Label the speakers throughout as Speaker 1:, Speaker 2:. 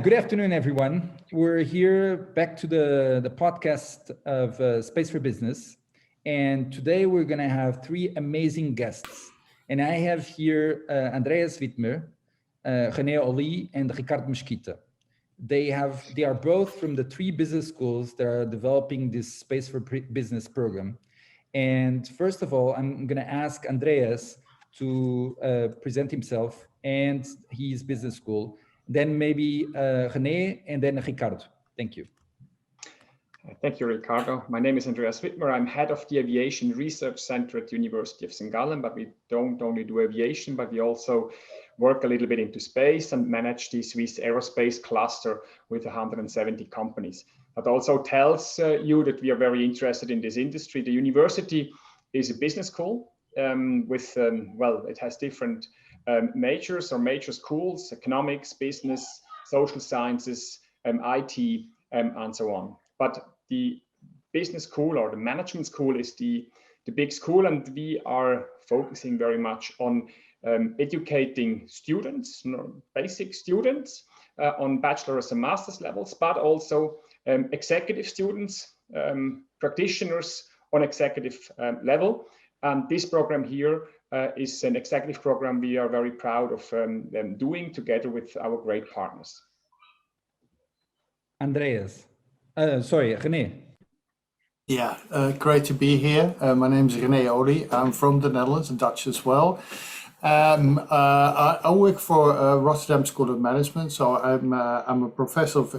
Speaker 1: Good afternoon, everyone. We're here back to the podcast of Space for Business. And today we're going to have three amazing guests. And I have here Andreas Wittmer, René Olie, and Ricardo Mesquita. They are both from the three business schools that are developing this Space for Business program. And first of all, I'm going to ask Andreas to present himself and his business school. Then maybe René, and then Ricardo. Thank you.
Speaker 2: Thank you, Ricardo. My name is Andreas Wittmer. I'm head of the Aviation Research Center at the University of St. Gallen, but we don't only do aviation, but we also work a little bit into space and manage the Swiss aerospace cluster with 170 companies. That also tells you that we are very interested in this industry. The university is a business school with, well, it has different majors or major schools: economics, business, social sciences, IT, and so on. But the business school or the management school is the big school, and we are focusing very much on educating students, basic students, on bachelor's and master's levels, but also executive students, practitioners on executive level. And this program here is an executive program we are very proud of doing together with our great partners.
Speaker 1: Andreas, sorry, René.
Speaker 3: Yeah, great to be here. My name is René Olie. I'm from the Netherlands and Dutch as well. I work for Rotterdam School of Management, so I'm a professor of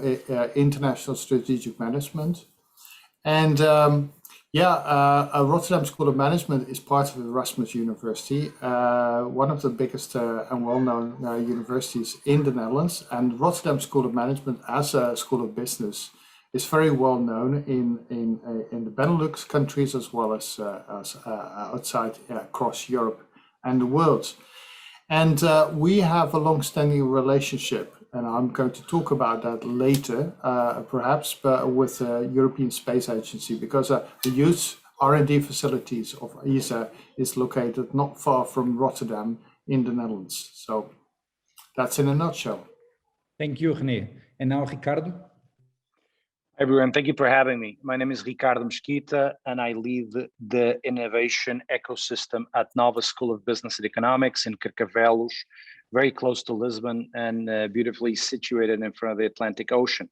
Speaker 3: international strategic management. And Rotterdam School of Management is part of Erasmus University, one of the biggest and well-known universities in the Netherlands. And Rotterdam School of Management, as a school of business, is very well known in the Benelux countries as well as outside across Europe and the world. And we have a long-standing relationship, and I'm going to talk about that later, perhaps, but with the European Space Agency, because the youth R&D facilities of ESA is located not far from Rotterdam in the Netherlands. So that's in a nutshell.
Speaker 1: Thank you, René. And now Ricardo.
Speaker 4: Everyone, thank you for having me. My name is Ricardo Mesquita, and I lead the innovation ecosystem at Nova School of Business and Economics in Carcavelos, very close to Lisbon and beautifully situated in front of the Atlantic Ocean.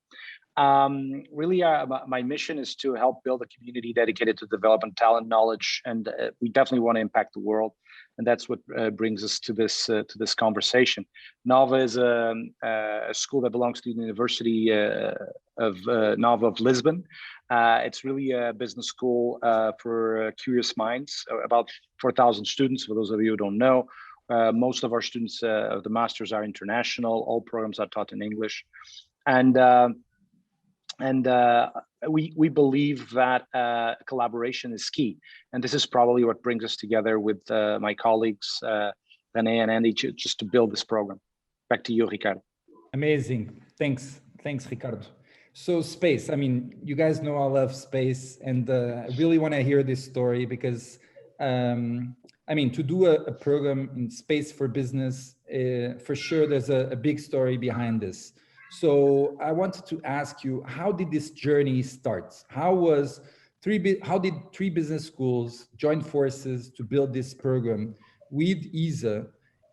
Speaker 4: Really, my mission is to help build a community dedicated to development, talent, knowledge, and we definitely want to impact the world. And that's what brings us to this conversation. Nova is a school that belongs to the University of Nova of Lisbon. It's really a business school for curious minds, about 4,000 students, for those of you who don't know. Most of our students of the masters are international. All programs are taught in English. And we believe that collaboration is key. And this is probably what brings us together with my colleagues, René and Andy, just to build this program. Back to you, Ricardo.
Speaker 1: Amazing. Thanks, Ricardo. So space, I mean, you guys know I love space, and I really want to hear this story because, I mean, to do a program in Space for Business, for sure, there's a big story behind this. So I wanted to ask you, how did this journey start? How did three business schools join forces to build this program with ESA?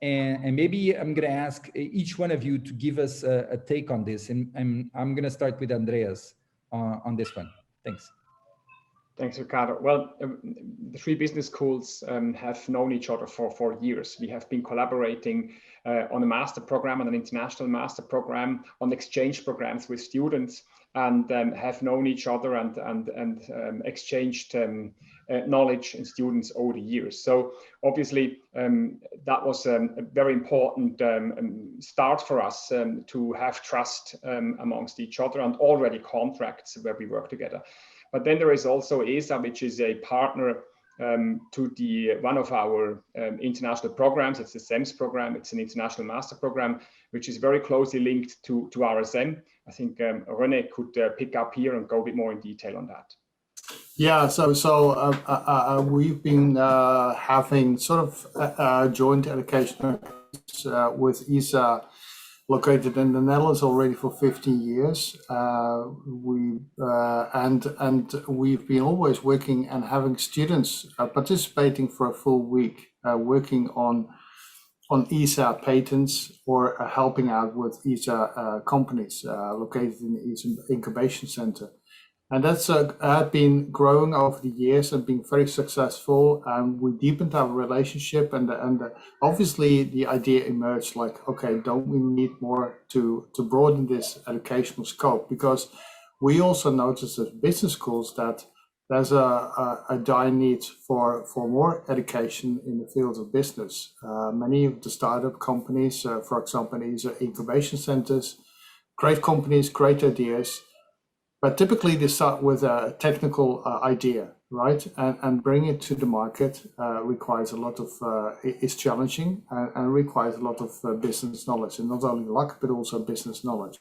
Speaker 1: And maybe I'm going to ask each one of you to give us a take on this. And I'm going to start with Andreas on this one. Thanks.
Speaker 2: Thanks, Ricardo. Well, the three business schools have known each other for years. We have been collaborating on a master program, on an international master program, on exchange programs with students, and have known each other and exchanged knowledge and students over the years. So obviously that was a very important start for us to have trust amongst each other and already contracts where we work together. But then there is also ESA, which is a partner to one of our international programs. It's the SEMS program. It's an international master program, which is very closely linked to RSM. I think René could pick up here and go a bit more in detail on that.
Speaker 3: Yeah, so we've been having sort of joint education with ESA located in the Netherlands already for 15 years. We've been always working and having students participating for a full week, working on ESA patents or helping out with ESA companies located in the ESA Incubation Center. And that's been growing over the years and being very successful. And we deepened our relationship, and obviously the idea emerged like, okay, don't we need more to broaden this educational scope? Because we also noticed as business schools that there's a dire need for more education in the field of business. Many of the startup companies, for example, these are incubation centers, great companies, great ideas. But typically they start with a technical idea, right? And bring it to the market requires a lot of, is challenging and requires a lot of business knowledge, and not only luck, but also business knowledge.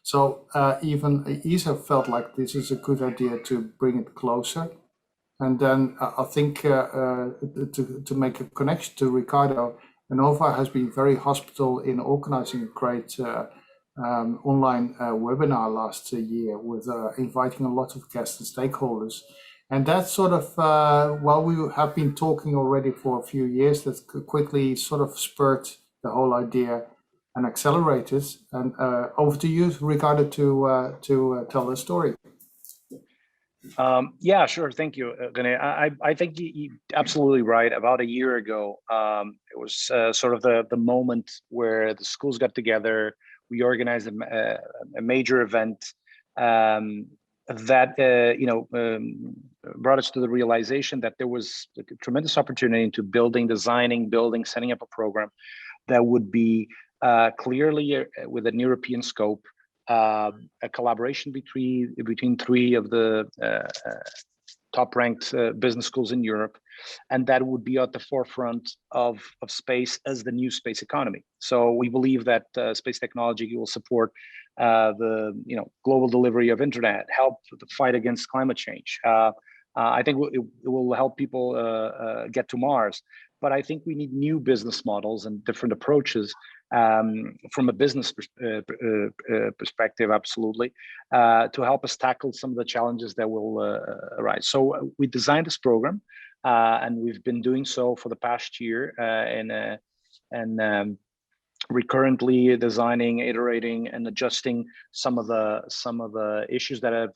Speaker 3: So even ESA felt like this is a good idea to bring it closer. And then I think to make a connection to Ricardo, Nova has been very hospitable in organizing a great online webinar last year with inviting a lot of guests and stakeholders. And that sort of, while we have been talking already for a few years, that quickly sort of spurred the whole idea and accelerated. And over to you, Ricardo, to tell the story.
Speaker 4: Yeah, sure. Thank you, René. I think you're absolutely right. About a year ago, it was sort of the moment where the schools got together. We organized a major event that brought us to the realization that there was a tremendous opportunity into designing, setting up a program that would be clearly with an European scope, a collaboration between three of the top-ranked business schools in Europe, and that would be at the forefront of space as the new space economy. So we believe that space technology will support the global delivery of internet, help the fight against climate change. I think it will help people get to Mars. But I think we need new business models and different approaches from a business perspective, absolutely, to help us tackle some of the challenges that will arise. So we designed this program, and we've been doing so for the past year, and we're currently designing, iterating, and adjusting some of the issues that have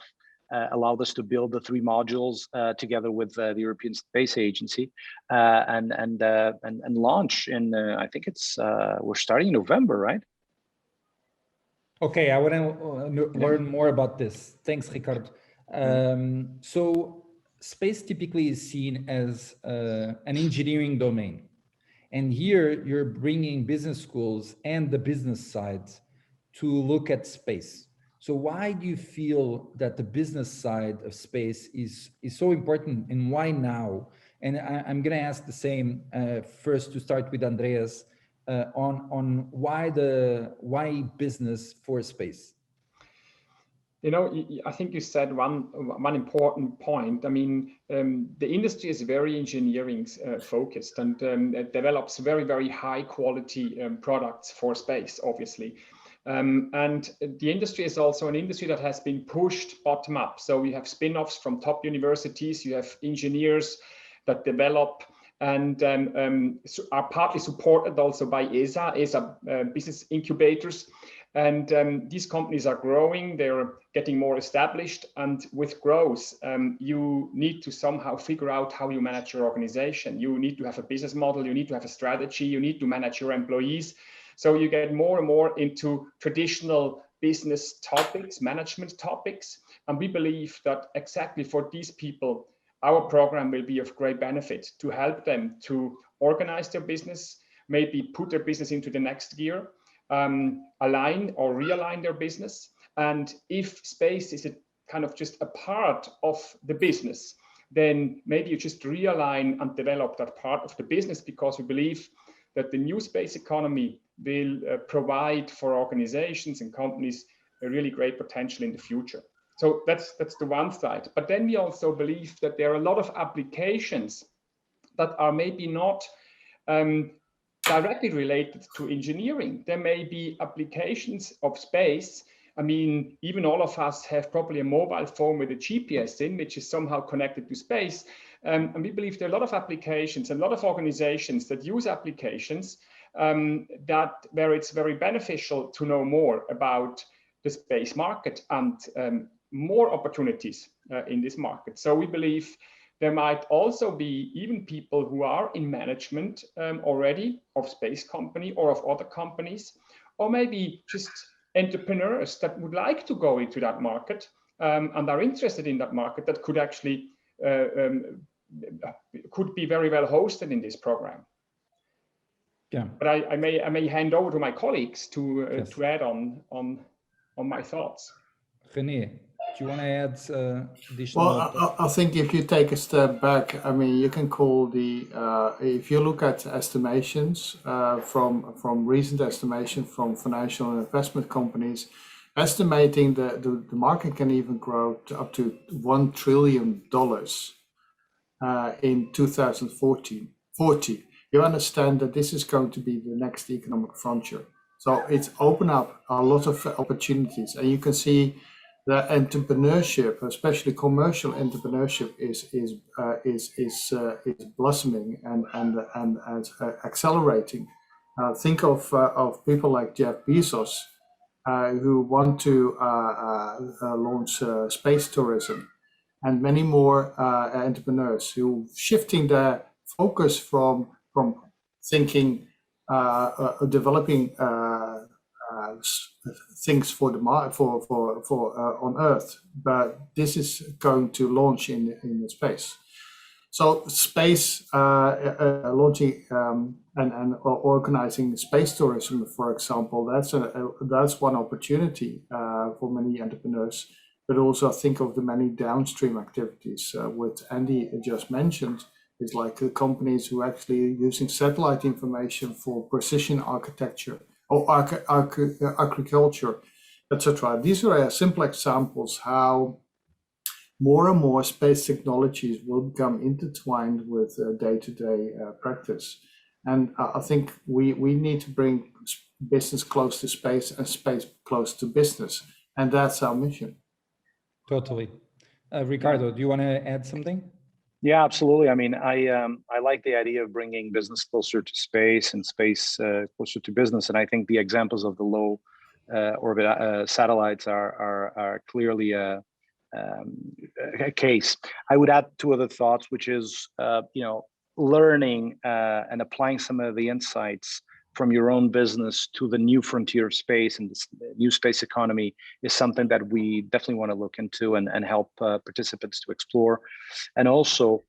Speaker 4: allowed us to build the 3 modules together with the European Space Agency and launch in I think it's we're starting in November, right?
Speaker 1: Okay, I want to learn more about this. Thanks, Ricardo. So space typically is seen as an engineering domain, and here you're bringing business schools and the business side to look at space. So why do you feel that the business side of space is so important, and why now? And I'm going to ask the same first to start with Andreas on why business for space.
Speaker 2: I think you said one important point. I mean, the industry is very engineering focused and develops very, very high quality products for space, obviously. And the industry is also an industry that has been pushed bottom up. So we have spin-offs from top universities, you have engineers that develop and are partly supported also by ESA business incubators. And these companies are growing, they're getting more established. And with growth, you need to somehow figure out how you manage your organization. You need to have a business model, you need to have a strategy, you need to manage your employees. So you get more and more into traditional business topics, management topics. And we believe that exactly for these people, our program will be of great benefit to help them to organize their business, maybe put their business into the next gear, align or realign their business. And if space is a kind of just a part of the business, then maybe you just realign and develop that part of the business, because we believe that the new space economy will provide for organizations and companies a really great potential in the future. So that's the one side. But then we also believe that there are a lot of applications that are maybe not directly related to engineering. There may be applications of space. I mean, even all of us have probably a mobile phone with a GPS in, which is somehow connected to space. And we believe there are a lot of applications, a lot of organizations that use applications where it's very beneficial to know more about the space market and more opportunities in this market. So we believe there might also be even people who are in management already of space company or of other companies, or maybe just entrepreneurs that would like to go into that market and are interested in that market that could actually could be very well hosted in this program.
Speaker 1: Yeah.
Speaker 2: But I may hand over to my colleagues to
Speaker 1: Yes.
Speaker 2: to add on my thoughts.
Speaker 1: René, do you want to add additional?
Speaker 3: Well, I think if you take a step back, I mean, you can call the if you look at estimations from recent estimation from financial and investment companies, estimating the market can even grow to up to $1 trillion in 2040. You understand that this is going to be the next economic frontier. So it's opened up a lot of opportunities, and you can see that entrepreneurship, especially commercial entrepreneurship, is blossoming and accelerating. Think of people like Jeff Bezos, who want to launch space tourism, and many more entrepreneurs who shifting their focus from thinking developing things for the on Earth, but this is going to launch in the space. So space launching and organizing space tourism, for example, that's one opportunity for many entrepreneurs. But also think of the many downstream activities, which Andy just mentioned, is like the companies who actually using satellite information for precision architecture or agriculture, etc. These are simple examples how more and more space technologies will become intertwined with day-to-day practice. And I think we need to bring business close to space and space close to business. And that's our mission.
Speaker 1: Totally. Ricardo, do you want to add something?
Speaker 4: Yeah, absolutely. I mean, I like the idea of bringing business closer to space and space closer to business. And I think the examples of the low orbit satellites are clearly a case. I would add two other thoughts, which is, learning and applying some of the insights from your own business to the new frontier of space and this new space economy is something that we definitely want to look into and help participants to explore. And also,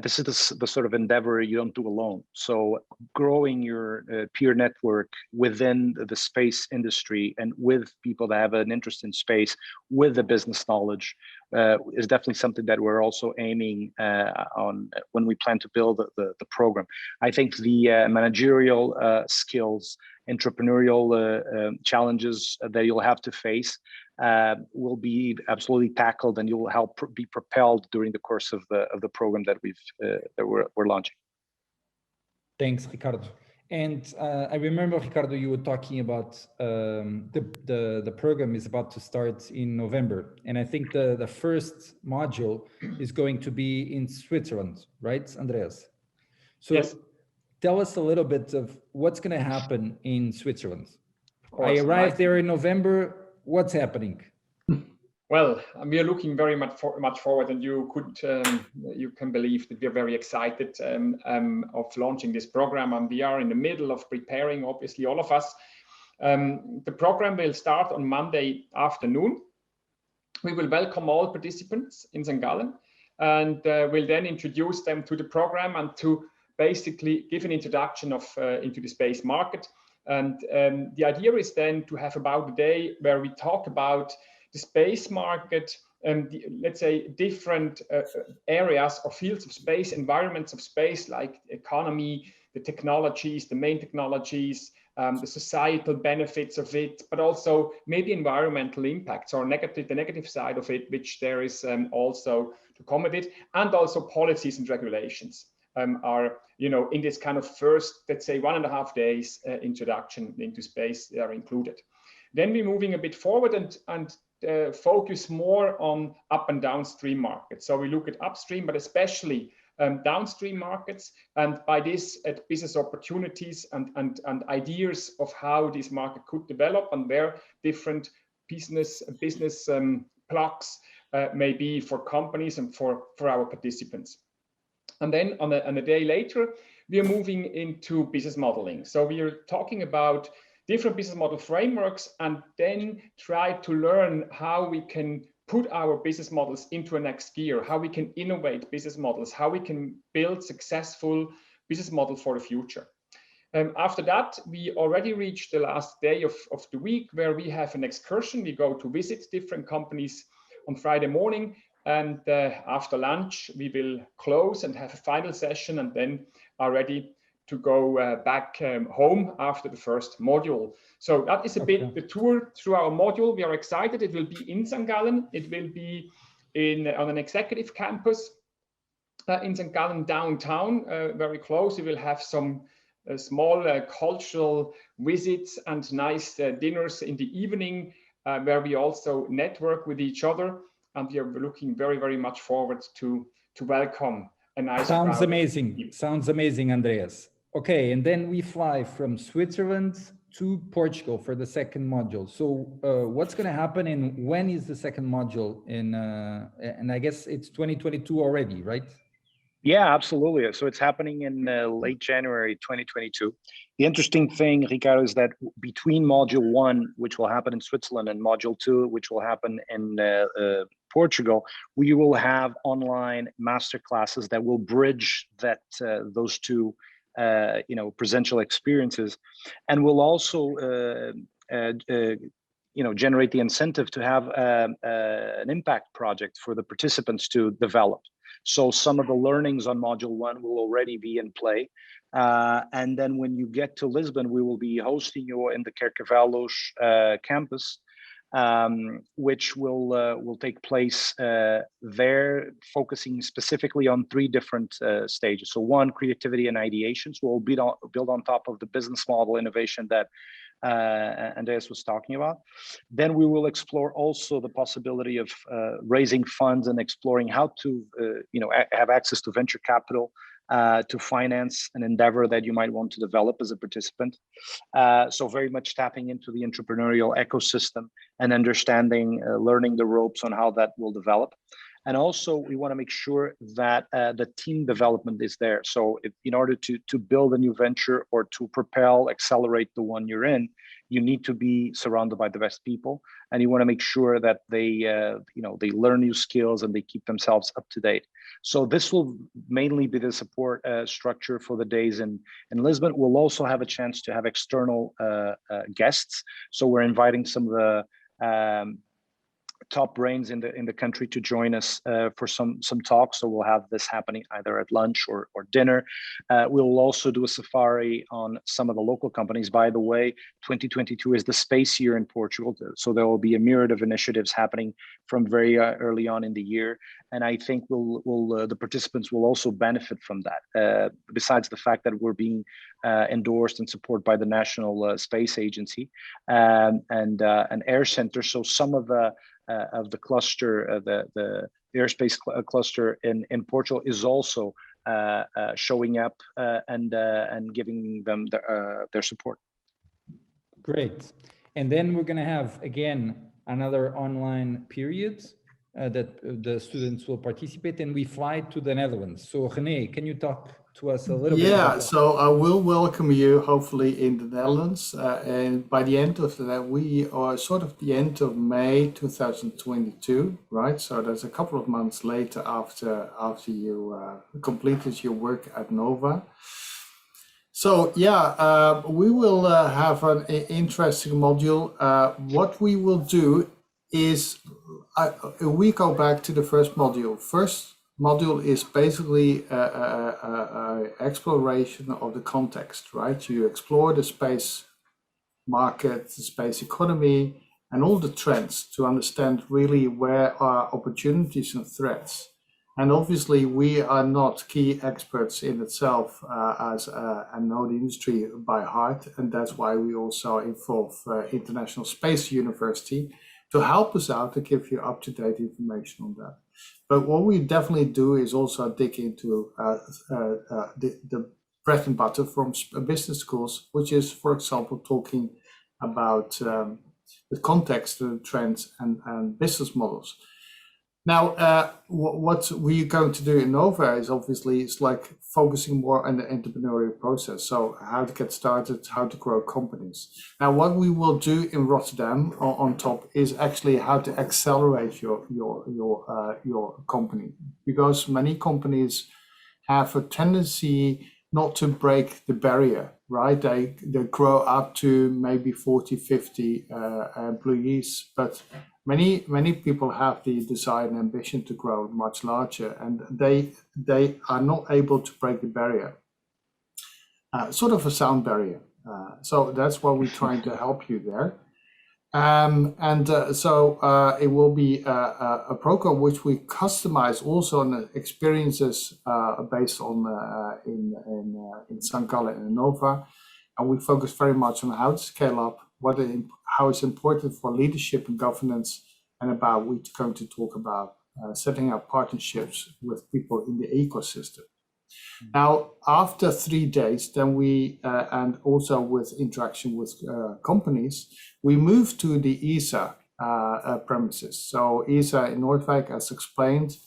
Speaker 4: this is the sort of endeavor you don't do alone. So growing your peer network within the space industry and with people that have an interest in space with the business knowledge is definitely something that we're also aiming on when we plan to build the program. I think the managerial skills, entrepreneurial challenges that you'll have to face will be absolutely tackled, and you'll help be propelled during the course of the program that we're launching.
Speaker 1: Thanks, Ricardo. And I remember, Ricardo, you were talking about the program is about to start in November, and I think the first module is going to be in Switzerland, right, Andreas? So
Speaker 2: yes.
Speaker 1: Tell us a little bit of what's going to happen in Switzerland.
Speaker 2: Course,
Speaker 1: I arrived there in November. What's happening?
Speaker 2: Well, we are looking very much forward, and you can believe that we are very excited of launching this program, and we are in the middle of preparing, obviously, all of us. The program will start on Monday afternoon. We will welcome all participants in St. Gallen, and we'll then introduce them to the program and to basically give an introduction into the space market. And the idea is then to have about a day where we talk about the space market and let's say different areas or fields of space, environments of space, like economy, the technologies, the main technologies, the societal benefits of it, but also maybe environmental impacts or the negative side of it, which there is also to come with it, and also policies and regulations. are, in this kind of first, let's say 1.5 days introduction into space, they are included. Then we're moving a bit forward and focus more on up and downstream markets. So we look at upstream, but especially downstream markets, and by this at business opportunities and ideas of how this market could develop and where different business blocks may be for companies and for our participants. And then on a day later, we are moving into business modeling. So we are talking about different business model frameworks and then try to learn how we can put our business models into a next gear, how we can innovate business models, how we can build successful business models for the future. After that, we already reached the last day of the week where we have an excursion. We go to visit different companies on Friday morning, and after lunch, we will close and have a final session and then are ready to go back home after the first module. So that is a bit the tour through our module. We are excited. It will be in St. Gallen. It will be on an executive campus in St. Gallen downtown, very close. We will have some small cultural visits and nice dinners in the evening where we also network with each other. And we are looking very, very much forward to welcome a nice crowd.
Speaker 1: Sounds amazing. Sounds amazing, Andreas. Okay, and then we fly from Switzerland to Portugal for the second module. So what's going to happen and when is the second module? And I guess it's 2022 already, right?
Speaker 4: Yeah, absolutely. So it's happening in late January 2022. The interesting thing, Ricardo, is that between module 1, which will happen in Switzerland, and module 2, which will happen in Portugal, we will have online master classes that will bridge those two presential experiences, and will also generate the incentive to have an impact project for the participants to develop. So some of the learnings on module 1 will already be in play. And then when you get to Lisbon, we will be hosting you in the Carcavelos campus, which will take place there, focusing specifically on 3 different stages. So 1, creativity and ideations. We'll build on top of the business model innovation that Andreas was talking about. Then we will explore also the possibility of raising funds and exploring how to have access to venture capital to finance an endeavor that you might want to develop as a participant. So very much tapping into the entrepreneurial ecosystem and understanding, learning the ropes on how that will develop. And also we want to make sure that the team development is there. So in order to build a new venture or to propel, accelerate the one you're in, you need to be surrounded by the best people, and you want to make sure that they learn new skills and they keep themselves up to date. So this will mainly be the support structure for the days in Lisbon. We'll also have a chance to have external guests. So we're inviting some of the top brains in the country to join us for some talks. So we'll have this happening either at lunch or dinner. We'll also do a safari on some of the local companies. By the way, 2022 is the space year in Portugal, so there will be a myriad of initiatives happening from very early on in the year. And I think the participants will also benefit from that. Besides the fact that we're being endorsed and supported by the National Space Agency and Air Center, so some of the cluster, the airspace cluster in Portugal is also showing up and giving them their support.
Speaker 1: Great. And then we're going to have, again, another online period that the students will participate, and we fly to the Netherlands. So René, can you talk to us a little bit about that?
Speaker 3: So I will welcome you hopefully in the Netherlands, and by the end of that, we are sort of the end of May 2022, right? So that's a couple of months later after you completed your work at Nova. So yeah, we will have an interesting module. What we will do is we go back to the first module. First module is basically exploration of the context, right? You explore the space market, the space economy, and all the trends to understand really where are opportunities and threats. And obviously, we are not key experts in itself and know the industry by heart. And that's why we also involve International Space University to help us out to give you up-to-date information on that. But what we definitely do is also dig into the bread and butter from business schools, which is, for example, talking about the context, the trends, and business models. Now, what we're going to do in Nova is obviously it's like focusing more on the entrepreneurial process. So how to get started, how to grow companies. Now, what we will do in Rotterdam on top is actually how to accelerate your company, because many companies have a tendency not to break the barrier, right? They grow up to maybe 40, 50 employees, but many people have the desire and ambition to grow much larger, and they are not able to break the barrier, sort of a sound barrier. So that's why we're trying to help you there. So it will be a program which we customize also on the experiences based on in St. Gallen and Nova, and we focus very much on how to scale up, how it's important for leadership and governance, and we're going to talk about setting up partnerships with people in the ecosystem. Now, after 3 days, then we, and also with interaction with companies, we move to the ESA premises. So ESA in Noordwijk, as explained,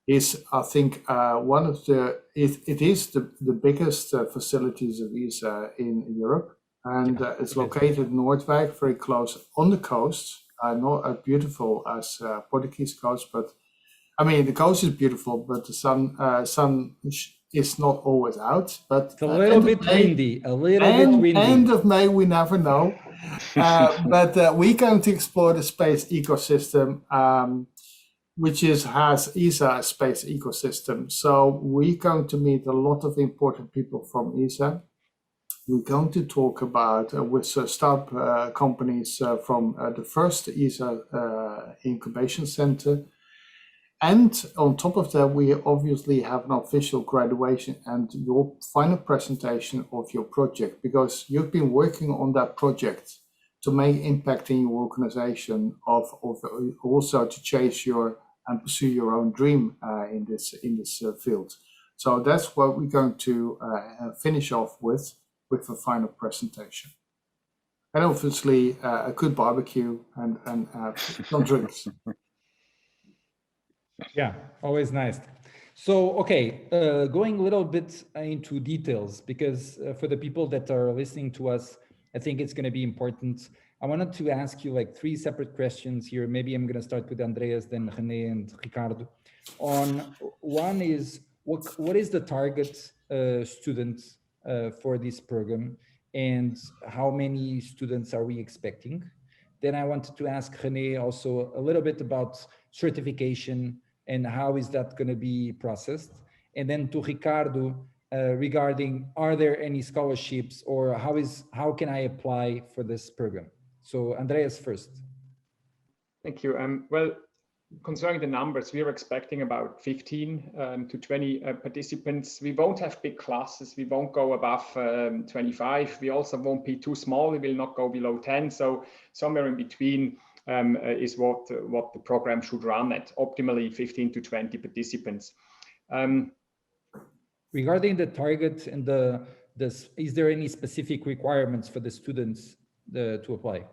Speaker 3: is, I think, one of it is the biggest facilities of ESA in Europe. And it's located in Noordwijk, very close on the coast, not as beautiful as Portuguese coast, but I mean, the coast is beautiful, but the sun is not always out. But
Speaker 1: it's a little bit windy,
Speaker 3: End of May, we never know. But we're going to explore the space ecosystem, which has ESA space ecosystem. So we're going to meet a lot of important people from ESA. We're going to talk about with startup companies from the first ESA incubation center. And on top of that, we obviously have an official graduation and your final presentation of your project, because you've been working on that project to make impact in your organization, of also to chase and pursue your own dream in this field. So that's what we're going to finish off with a final presentation. And obviously a good barbecue and some drinks.
Speaker 1: Yeah, always nice. So, okay, going a little bit into details, because for the people that are listening to us, I think it's going to be important. I wanted to ask you like 3 separate questions here. Maybe I'm going to start with Andreas, then René and Ricardo. One is, what is the target student for this program, and how many students are we expecting? Then I wanted to ask René also a little bit about certification and how is that going to be processed? And then to Ricardo, regarding, are there any scholarships, or how can I apply for this program? So Andreas first.
Speaker 2: Thank you. Well, concerning the numbers, we are expecting about 15 to 20 participants. We won't have big classes. We won't go above 25. We also won't be too small. We will not go below 10. So somewhere in between is what the program should run at, optimally 15 to 20 participants.
Speaker 1: Regarding the target and is there any specific requirements for the students to apply?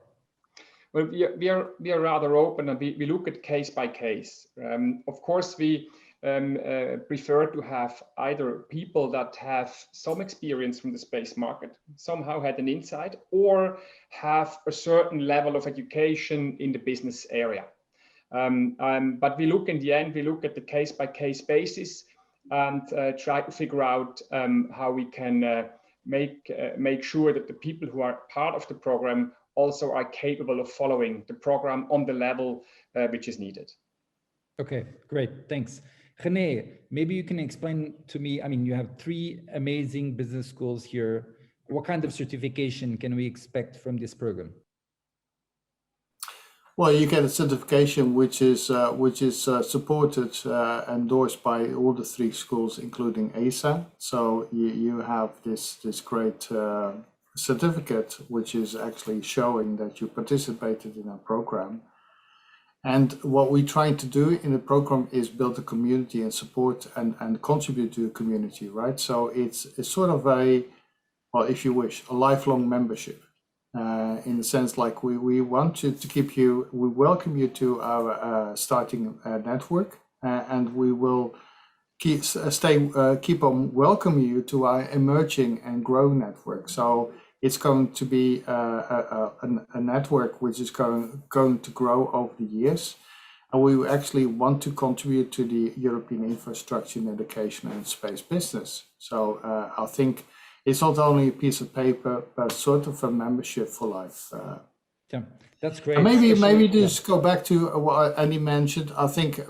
Speaker 2: Well, we are rather open, and we look at case by case. Of course, we prefer to have either people that have some experience from the space market, somehow had an insight, or have a certain level of education in the business area. But we look, in the end, we look at the case by case basis and try to figure out how we can make sure that the people who are part of the program also are capable of following the program on the level which is needed.
Speaker 1: Okay, great, thanks. René, maybe you can explain to me, I mean, you have 3 amazing business schools here. What kind of certification can we expect from this program?
Speaker 3: Well, you get a certification which is supported, endorsed by all the 3 schools, including ASA. So you have this great certificate, which is actually showing that you participated in our program. And what we're trying to do in the program is build a community and support and contribute to the community, right? So it's sort of a, well, if you wish, a lifelong membership. In the sense, like we want to keep you, we welcome you to our starting network, and we will keep on welcoming you to our emerging and growing network. So it's going to be a network which is going to grow over the years, and we actually want to contribute to the European infrastructure in education and space business. So I think it's not only a piece of paper, but sort of a membership for life.
Speaker 1: Yeah, that's great.
Speaker 3: And maybe just go back to what Andy mentioned. I think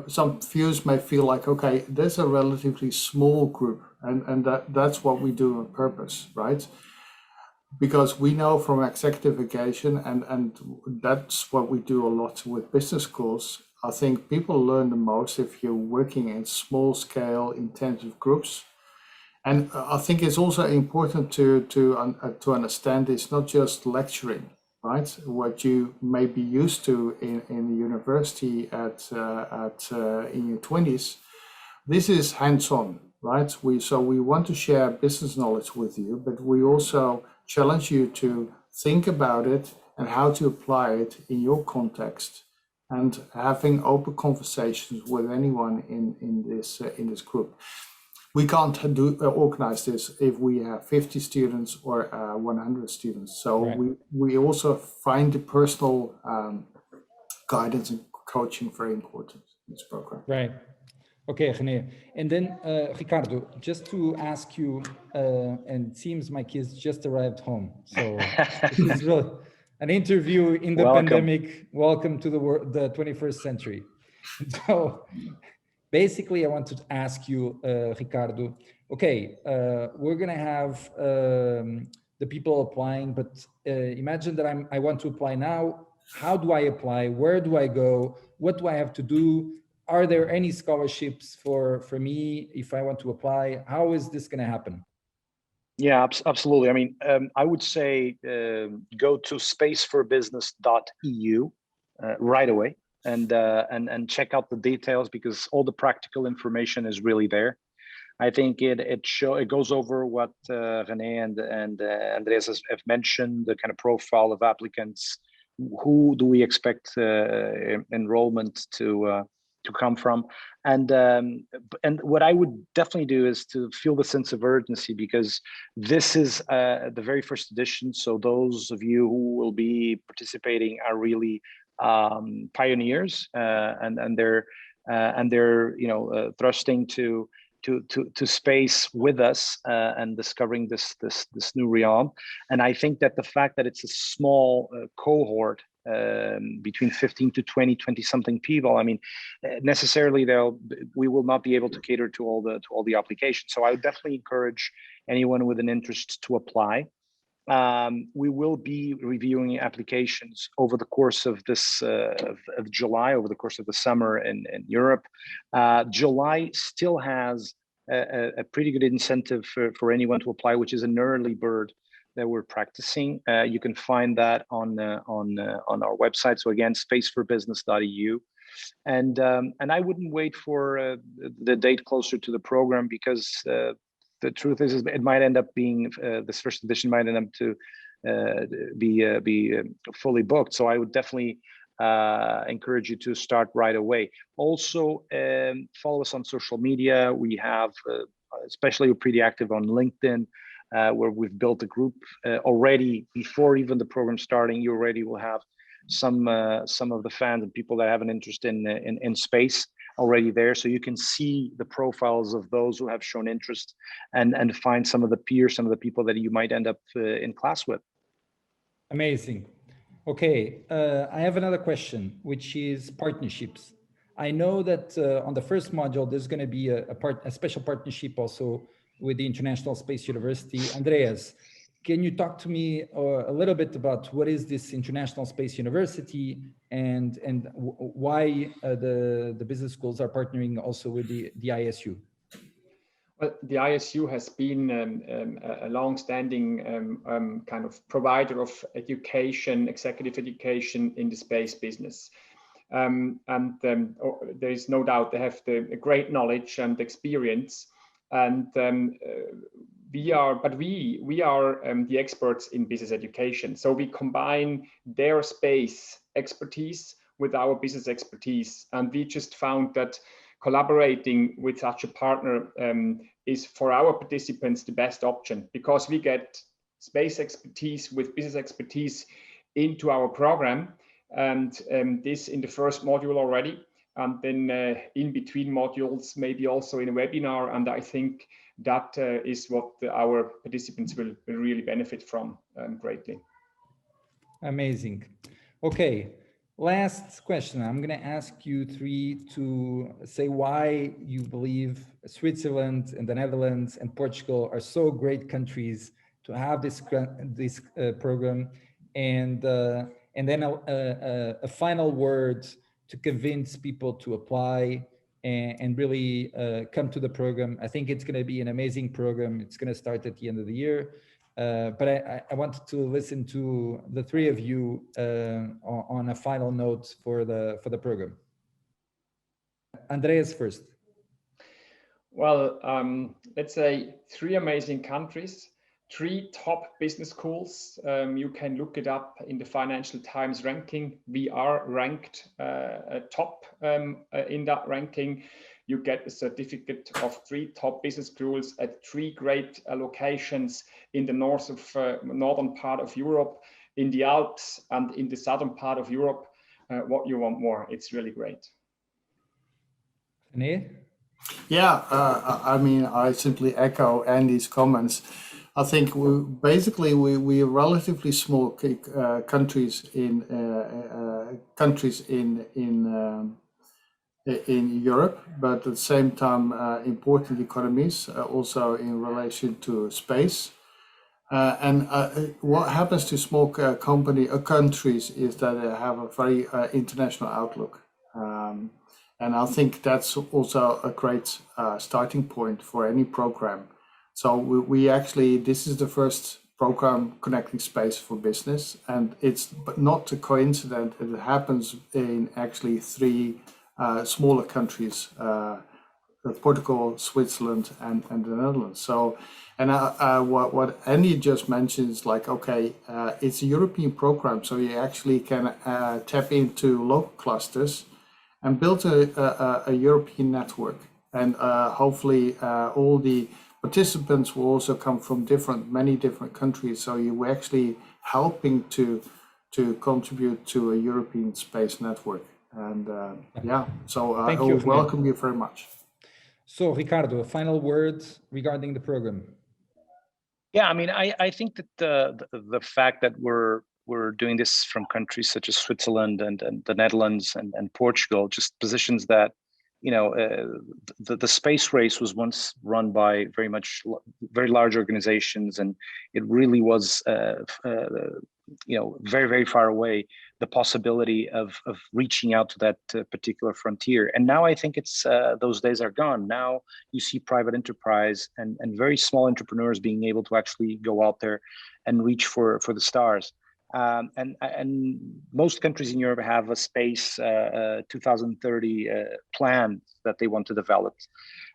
Speaker 3: some viewers may feel like, okay, there's a relatively small group, and that's what we do on purpose, right? Because we know from executive education, and that's what we do a lot with business schools. I think people learn the most if you're working in small scale, intensive groups. And I think it's also important to understand it's not just lecturing, right? What you may be used to in the university in your 20s, this is hands-on, right? We want to share business knowledge with you, but we also challenge you to think about it and how to apply it in your context, and having open conversations with anyone in this group. We can't organize this if we have 50 students or 100 students. So right. we also find the personal guidance and coaching very important in this program.
Speaker 1: Right. Okay, René. And then Ricardo, just to ask you, and it seems my kids just arrived home. So this is really an interview in the pandemic. Welcome to the 21st century. So basically, I want to ask you, Ricardo, okay, we're going to have the people applying, but imagine that I want to apply now. How do I apply? Where do I go? What do I have to do? Are there any scholarships for me if I want to apply? How is this going to happen?
Speaker 4: Yeah, absolutely. I mean, I would say go to spaceforbusiness.eu right away. And check out the details, because all the practical information is really there. I think it goes over what René and Andreas have mentioned, the kind of profile of applicants. Who do we expect enrollment to come from? And what I would definitely do is to feel the sense of urgency, because this is the very first edition. So those of you who will be participating are really pioneers, and they're thrusting to space with us and discovering this new realm. And I think that the fact that it's a small cohort, between 15 to 20 something people, I mean, necessarily we will not be able to cater to all the applications. So I would definitely encourage anyone with an interest to apply. We will be reviewing applications over the course of this of July, over the course of the summer in Europe. July still has a pretty good incentive for anyone to apply, which is an early bird that we're practicing. You can find that on our website. So again, spaceforbusiness.eu. And I wouldn't wait for the date closer to the program, because the truth is it might end up being this first edition might end up to be fully booked. So I would definitely encourage you to start right away. Also, follow us on social media. We have, especially we're pretty active on LinkedIn, where we've built a group already before even the program starting. You already will have some of the fans and people that have an interest in space already there, so you can see the profiles of those who have shown interest and find some of the peers, some of the people that you might end up in class with.
Speaker 1: Amazing. Okay, I have another question, which is partnerships. I know that on the first module, there's going to be a special partnership also with the International Space University. Andreas, can you talk to me a little bit about what is this International Space University and why the business schools are partnering also with the ISU?
Speaker 2: Well, the ISU has been a long-standing kind of provider of education, executive education in the space business. There is no doubt they have the great knowledge and experience. And we are the experts in business education. So we combine their space expertise with our business expertise. And we just found that collaborating with such a partner is for our participants the best option, because we get space expertise with business expertise into our program, and this in the first module already, and then in between modules, maybe also in a webinar. And I think that is what our participants will really benefit from greatly.
Speaker 1: Amazing. Okay. Last question. I'm going to ask you three to say why you believe Switzerland and the Netherlands and Portugal are so great countries to have this program, and then a final word to convince people to apply and really come to the program. I think it's going to be an amazing program. It's going to start at the end of the year. But I wanted to listen to the three of you on a final note for the program. Andreas first.
Speaker 2: Well, let's say three amazing countries, three top business schools. You can look it up in the Financial Times ranking. We are ranked top in that ranking. You get a certificate of three top business schools at three great locations in the northern part of Europe, in the Alps, and in the southern part of Europe. What you want more? It's really great.
Speaker 1: René?
Speaker 3: Yeah, I mean, I simply echo Andy's comments. I think we are relatively small countries in Europe, but at the same time important economies, also in relation to space. And what happens to small countries is that they have a very international outlook. And I think that's also a great starting point for any program. So we actually, this is the first program connecting space for business, and it's not a coincidence. It happens in actually three smaller countries, Portugal, Switzerland, and the Netherlands. So, and what Andy just mentioned is like, okay, it's a European program, so you actually can tap into local clusters and build a European network. And hopefully all the participants will also come from many different countries. So you're actually helping to contribute to a European space network. And yeah, so I would welcome you very much.
Speaker 1: So Ricardo, final word regarding the program.
Speaker 4: Yeah, I mean, I think that the fact that we're doing this from countries such as Switzerland and the Netherlands and Portugal just positions that, you know, the space race was once run by very large organizations, and it really was, you know, very, very far away, the possibility of reaching out to that particular frontier. And now I think it's those days are gone. Now you see private enterprise and very small entrepreneurs being able to actually go out there and reach for the stars. And most countries in Europe have a space 2030 plan that they want to develop.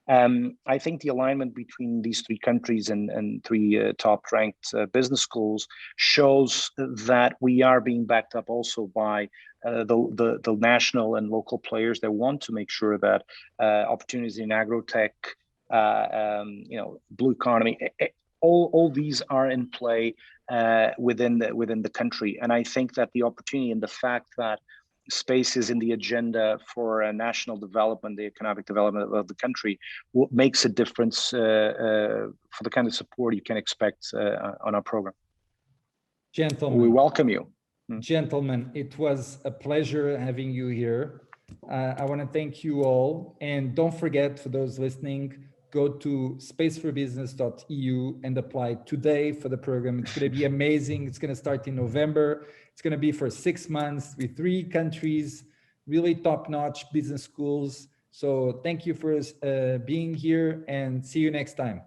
Speaker 4: I think the alignment between these three countries and three top-ranked business schools shows that we are being backed up also by the national and local players that want to make sure that opportunities in agrotech, you know, blue economy, all these are in play within the country. And I think that the opportunity and the fact that space is in the agenda for national development, the economic development of the country, makes a difference for the kind of support you can expect on our program.
Speaker 1: Gentlemen,
Speaker 4: we welcome you.
Speaker 1: Gentlemen, it was a pleasure having you here. I want to thank you all, and don't forget, for those listening, go to spaceforbusiness.eu and apply today for the program. It's going to be amazing. It's going to start in November. It's going to be for 6 months with 3 countries, really top-notch business schools. So thank you for being here, and see you next time.